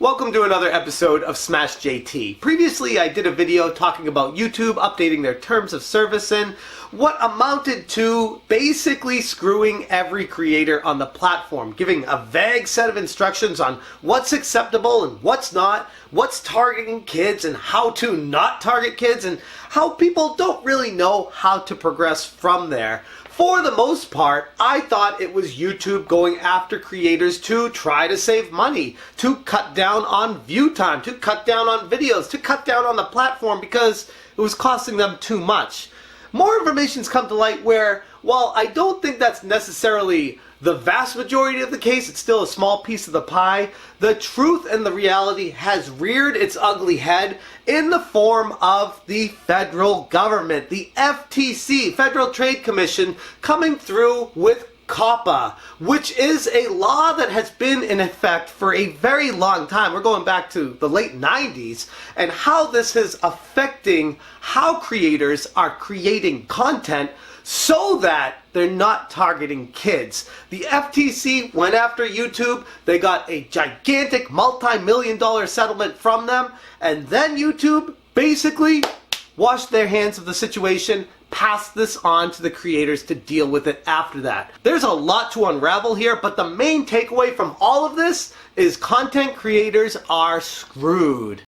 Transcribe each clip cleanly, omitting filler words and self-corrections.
Welcome to another episode of Smash JT. Previously, I did a video talking about YouTube updating their terms of service and what amounted to basically screwing every creator on the platform, giving a vague set of instructions on what's acceptable and what's not, what's targeting kids and how to not target kids, and how people don't really know how to progress from there. For the most part, I thought it was YouTube going after creators to try to save money, to cut down on view time, to cut down on videos, to cut down on the platform because it was costing them too much. More information's come to light where, while I don't think that's necessarily the vast majority of the case, it's still a small piece of the pie, the truth and the reality has reared its ugly head in the form of the federal government, the FTC, Federal Trade Commission, coming through with COPPA, which is a law that has been in effect for a very long time. We're going back to the late 90s, and how this is affecting how creators are creating content so that they're not targeting kids. The FTC went after YouTube. They got a gigantic multi-million-dollar settlement from them, and then YouTube basically washed their hands of the situation, passed this on to the creators to deal with it after that. There's a lot to unravel here, but the main takeaway from all of this is content creators are screwed.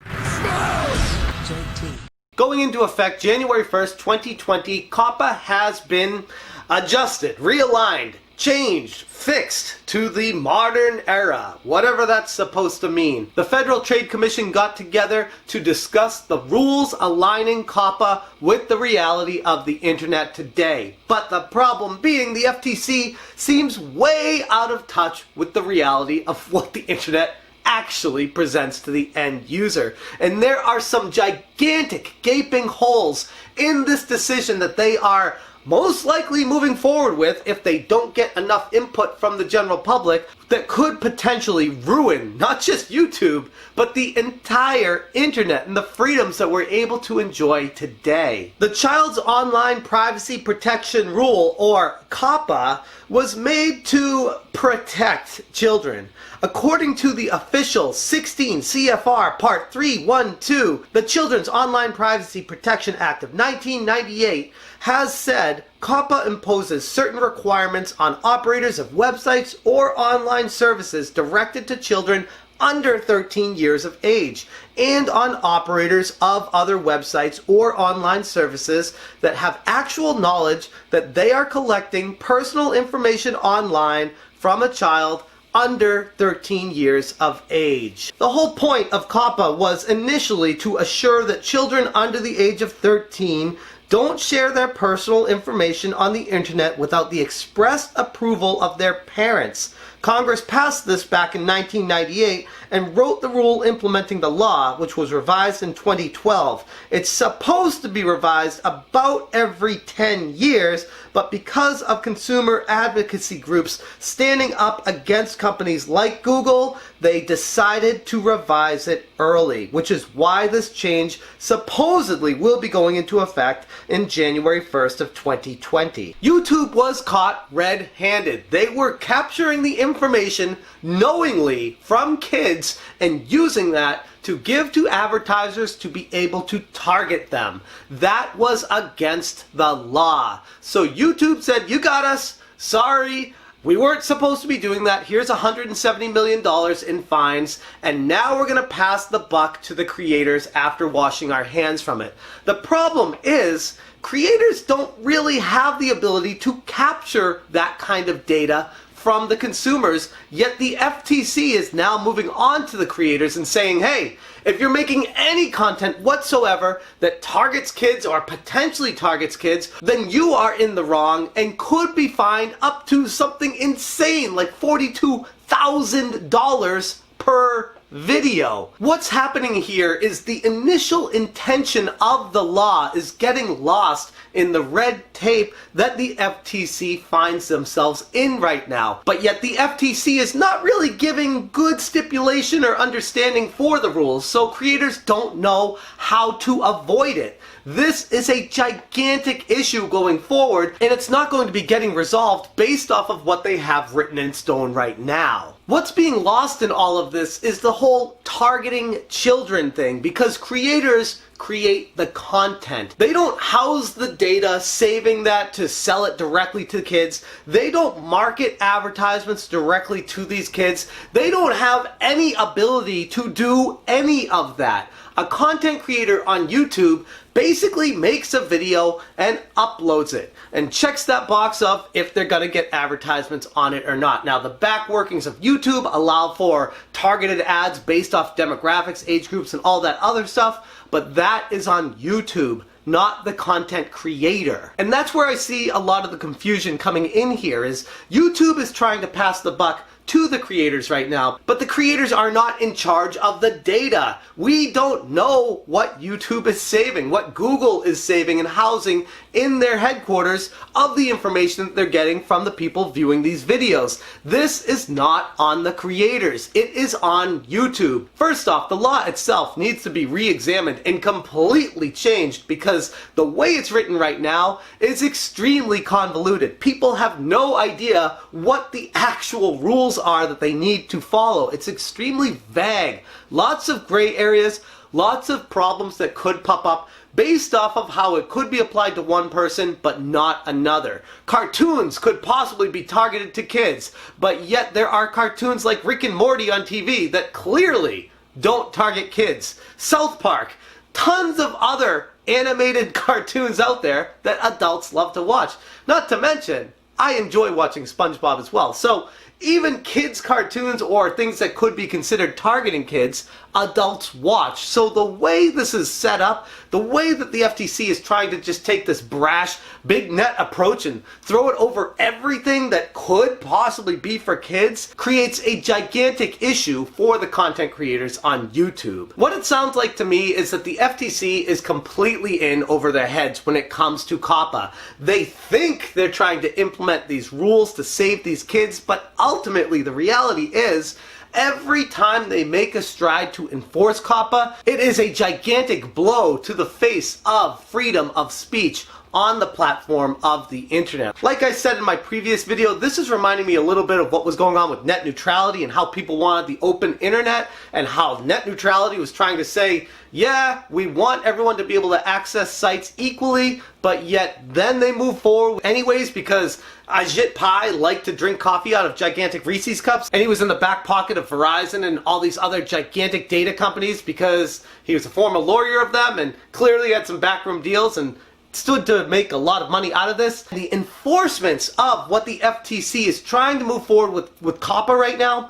Going into effect January 1st, 2020, COPPA has been adjusted, realigned, changed, fixed to the modern era, whatever that's supposed to mean. The Federal Trade Commission got together to discuss the rules aligning COPPA with the reality of the internet today. But the problem being, the FTC seems way out of touch with the reality of what the internet actually presents to the end user. And there are some gigantic gaping holes in this decision that they are most likely moving forward with if they don't get enough input from the general public, that could potentially ruin not just YouTube, but the entire internet and the freedoms that we're able to enjoy today. The Child's Online Privacy Protection Rule, or COPPA, was made to protect children. According to the official 16 CFR Part 312, the Children's Online Privacy Protection Act of 1998 has said COPPA imposes certain requirements on operators of websites or online services directed to children under 13 years of age, and on operators of other websites or online services that have actual knowledge that they are collecting personal information online from a child under 13 years of age. The whole point of COPPA was initially to assure that children under the age of 13 don't share their personal information on the internet without the express approval of their parents. Congress passed this back in 1998 and wrote the rule implementing the law, which was revised in 2012. It's supposed to be revised about every 10 years, but because of consumer advocacy groups standing up against companies like Google, they decided to revise it early, which is why this change supposedly will be going into effect in January 1st of 2020. YouTube was caught red-handed. They were capturing the information knowingly from kids and using that to give to advertisers to be able to target them. That was against the law. So YouTube said, you got us, sorry, we weren't supposed to be doing that. Here's $170 million in fines, and now we're gonna pass the buck to the creators after washing our hands from it. The problem is, creators don't really have the ability to capture that kind of data from the consumers, yet the FTC is now moving on to the creators and saying, hey, if you're making any content whatsoever that targets kids or potentially targets kids, then you are in the wrong and could be fined up to something insane like $42,000 per video. What's happening here is the initial intention of the law is getting lost in the red tape that the FTC finds themselves in right now. But yet the FTC is not really giving good stipulation or understanding for the rules, so creators don't know how to avoid it. This is a gigantic issue going forward, and it's not going to be getting resolved based off of what they have written in stone right now. What's being lost in all of this is the whole targeting children thing, because creators create the content. They don't house the data, saving that to sell it directly to kids. They don't market advertisements directly to these kids. They don't have any ability to do any of that. A content creator on YouTube basically makes a video and uploads it and checks that box of if they're gonna get advertisements on it or not. Now, the back workings of YouTube allow for targeted ads based off demographics, age groups, and all that other stuff, but that is on YouTube, not the content creator. And that's where I see a lot of the confusion coming in here, is YouTube is trying to pass the buck to the creators right now, but the creators are not in charge of the data. We don't know what YouTube is saving, what Google is saving and housing in their headquarters of the information that they're getting from the people viewing these videos. This is not on the creators. It is on YouTube. First off, the law itself needs to be re-examined and completely changed, because the way it's written right now is extremely convoluted. People have no idea what the actual rules are that they need to follow. It's extremely vague. Lots of gray areas, lots of problems that could pop up based off of how it could be applied to one person but not another. Cartoons could possibly be targeted to kids, but yet there are cartoons like Rick and Morty on TV that clearly don't target kids. South Park, tons of other animated cartoons out there that adults love to watch. Not to mention, I enjoy watching SpongeBob as well. So even kids' cartoons or things that could be considered targeting kids, adults watch. So the way this is set up, the way that the FTC is trying to just take this brash, big net approach and throw it over everything that could possibly be for kids, creates a gigantic issue for the content creators on YouTube. What it sounds like to me is that the FTC is completely in over their heads when it comes to COPPA. They think they're trying to implement these rules to save these kids, but ultimately the reality is, every time they make a stride to enforce COPPA, it is a gigantic blow to the face of freedom of speech on the platform of the internet. Like I said in my previous video, this is reminding me a little bit of what was going on with net neutrality and how people wanted the open internet, and how net neutrality was trying to say, yeah, we want everyone to be able to access sites equally, but yet then they move forward anyways because Ajit Pai liked to drink coffee out of gigantic Reese's cups, and he was in the back pocket of Verizon and all these other gigantic data companies because he was a former lawyer of them and clearly had some backroom deals and stood to make a lot of money out of this. The enforcements of what the FTC is trying to move forward with COPPA right now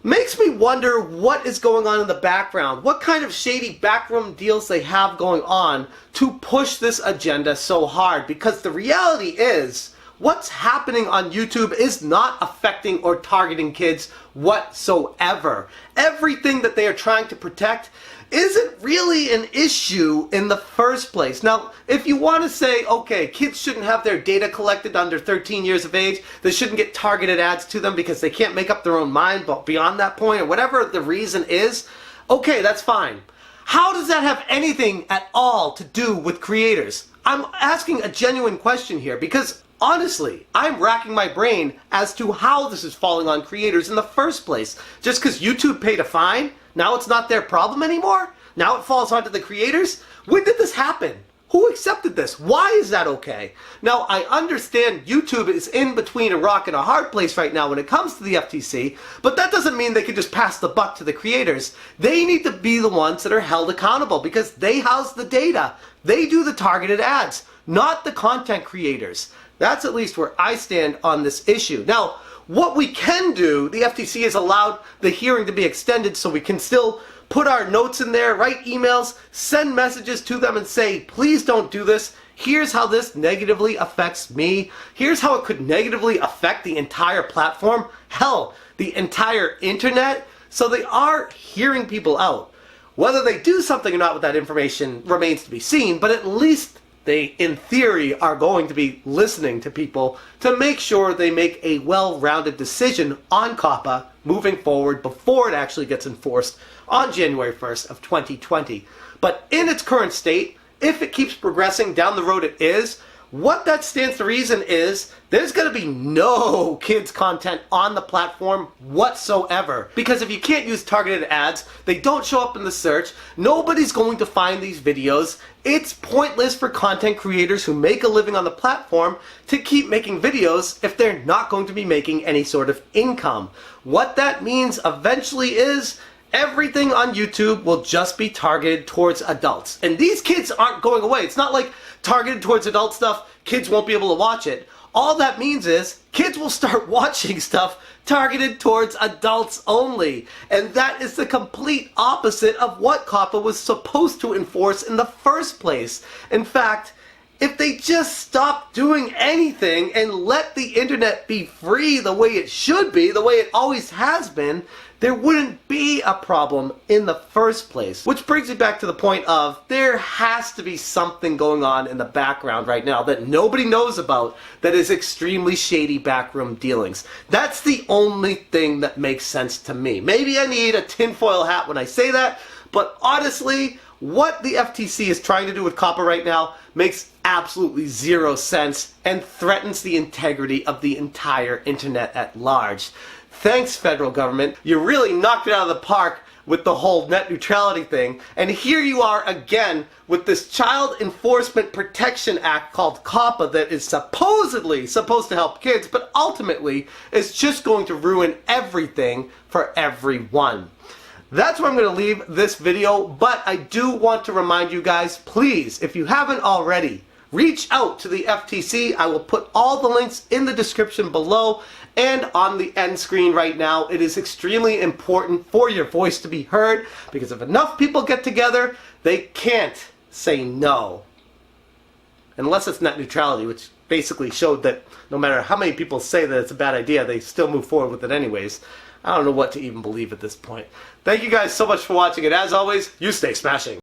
makes me wonder what is going on in the background, what kind of shady backroom deals they have going on to push this agenda so hard, because the reality is, what's happening on YouTube is not affecting or targeting kids whatsoever. Everything that they are trying to protect isn't really an issue in the first place. Now, if you want to say, okay, kids shouldn't have their data collected under 13 years of age, they shouldn't get targeted ads to them because they can't make up their own mind, but beyond that point, or whatever the reason is, okay, that's fine. How does that have anything at all to do with creators? I'm asking a genuine question here, because honestly, I'm racking my brain as to how this is falling on creators in the first place. Just because YouTube paid a fine, now it's not their problem anymore? Now it falls onto the creators? When did this happen? Who accepted this? Why is that okay? Now, I understand YouTube is in between a rock and a hard place right now when it comes to the FTC, but that doesn't mean they can just pass the buck to the creators. They need to be the ones that are held accountable because they house the data. They do the targeted ads, not the content creators. That's at least where I stand on this issue. Now, what we can do, the FTC has allowed the hearing to be extended so we can still put our notes in there, write emails, send messages to them and say, please don't do this. Here's how this negatively affects me. Here's how it could negatively affect the entire platform. Hell, the entire internet. So they are hearing people out. Whether they do something or not with that information remains to be seen, but at least they, in theory, are going to be listening to people to make sure they make a well-rounded decision on COPPA moving forward before it actually gets enforced on January 1st of 2020. But in its current state, if it keeps progressing down the road it is, What that stands to reason is there's going to be no kids content on the platform whatsoever. Because if you can't use targeted ads, they don't show up in the search, nobody's going to find these videos. It's pointless for content creators who make a living on the platform to keep making videos if they're not going to be making any sort of income. What that means eventually is everything on YouTube will just be targeted towards adults. And these kids aren't going away. It's not like targeted towards adult stuff, kids won't be able to watch it. All that means is kids will start watching stuff targeted towards adults only. And that is the complete opposite of what COPPA was supposed to enforce in the first place. In fact, if they just stopped doing anything and let the internet be free the way it should be, the way it always has been, there wouldn't be a problem in the first place. Which brings me back to the point of there has to be something going on in the background right now that nobody knows about that is extremely shady backroom dealings. That's the only thing that makes sense to me. Maybe I need a tinfoil hat when I say that, but honestly, what the FTC is trying to do with COPPA right now makes absolutely zero sense and threatens the integrity of the entire internet at large. Thanks, federal government. You really knocked it out of the park with the whole net neutrality thing. And here you are again with this Child Enforcement Protection Act called COPPA that is supposedly supposed to help kids, but ultimately is just going to ruin everything for everyone. That's where I'm going to leave this video, but I do want to remind you guys, please, if you haven't already, reach out to the FTC. I will put all the links in the description below and on the end screen right now. It is extremely important for your voice to be heard, because if enough people get together, they can't say no. Unless it's net neutrality, which basically showed that no matter how many people say that it's a bad idea, they still move forward with it anyways. I don't know what to even believe at this point. Thank you guys so much for watching, and as always, you stay smashing.